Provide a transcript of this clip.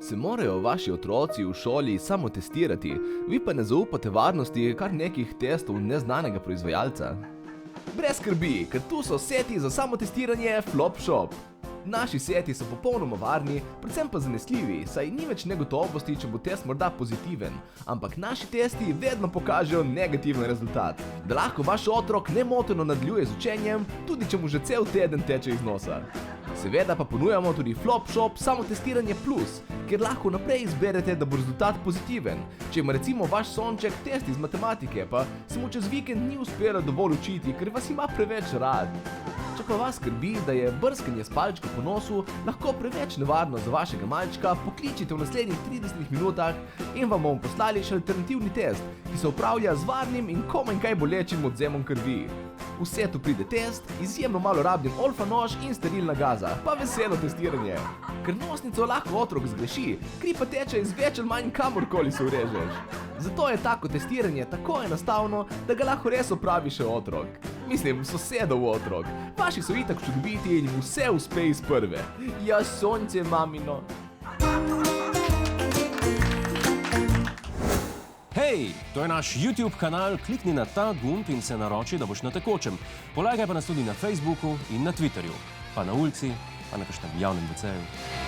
Se morajo vaši otroci v šoli samo testirati, vi pa ne zaupate varnosti kar nekih testov neznanega proizvajalca? Brez skrbi, ker tu so seti za samotestiranje FlopShop. Naši seti so popolnoma varni, predvsem pa zanesljivi, saj ni več negotovosti, če bo test morda pozitiven, ampak naši testi vedno pokažejo negativen rezultat, da lahko vaš otrok nemoteno nadaljuje z učenjem, tudi če mu že cel teden teče iz nosa. Seveda pa ponujamo tudi FlopShop samotestiranje plus, kjer lahko naprej izberete, da bo rezultat pozitiven. Če ima recimo vaš sonček test iz matematike, pa se mu čez vikend ni uspelo dovolj učiti, ker vas ima preveč rad. Če pa vas skrbi, da je brskanje s palčko po nosu lahko preveč nevarno za vašega malčka, pokličite v naslednjih 30 minutah in vam bomo poslali še alternativni test, ki se opravlja z varnim in komaj kaj bolečim odvzemom krvi. V setu pride test, izjemno malo rabljen olfa nož in sterilna gaza, pa veselo testiranje. Ker nosnico lahko otrok zgreši, kri pa teče iz več ali manj kamorkoli se urežeš. Zato je tako testiranje tako enostavno, da ga lahko res opravi še otrok. Mislim, sosedov otrok. Vaši so itak čudoviti in jim vse uspe iz prve. Ja, sonce, mamino. Hej, to je naš YouTube kanal, klikni na ta gumb in se naroči, da boš na tekočem. Polajkaj pa nas tudi na Facebooku in na Twitterju, pa na ulici, pa na kakšnem javnem WC-ju.